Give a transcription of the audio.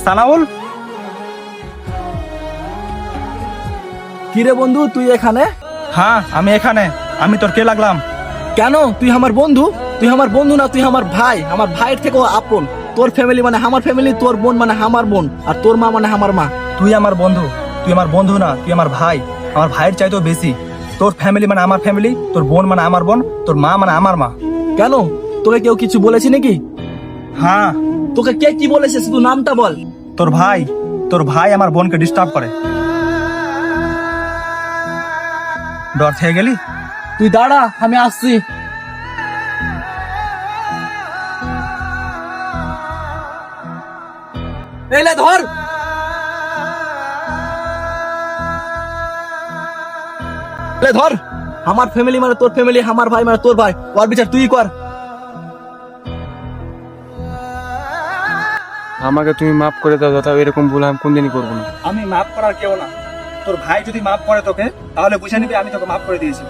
সানাউল। কিরে বন্ধু, তুই এখানে? হ্যাঁ আমি এখানে। আমি তোর কে লাগলাম? কেন? তুই আমার বন্ধু। তুই আমার বন্ধু না, তুই আমার ভাই। আমার ভাইয়ের থেকেও আপন। তোর ফ্যামিলি মানে আমার ফ্যামিলি, তোর বোন মানে আমার বোন, আর তোর মা মানে আমার মা। তুই আমার বন্ধু। তুই আমার বন্ধু না, তুই আমার ভাই। আমার ভাইয়ের চাইতেও বেশি। তোর ফ্যামিলি মানে আমার ফ্যামিলি, তোর বোন মানে আমার বোন, তোর মা মানে আমার মা। কেন? তোকে কেউ কিছু বলেছে নাকি? হ্যাঁ, তোকে কে কি বলেছে শুধু নামটা বল। তোর ভাই। তোর ভাই আমার বোনকে ডিস্টার্ব করে। ডর খেয়ে গেলি? তুই দাঁড়া, আমি আসছি। এলে ধর। এলে ধর। আমার ফ্যামিলি মানে তোর ফ্যামিলি, আমার ভাই মানে তোর ভাই। ওর বিচার তুই কর। আমাকে তুমি মাফ করে দাও দাদা, এরকম ভুল আমি কোনদিনই করবো না। আমি মাফ করার কেউ না। তোর ভাই যদি মাফ করে তোকে, তাহলে বুঝে নিবি আমি তোকে মাফ করে দিয়েছি।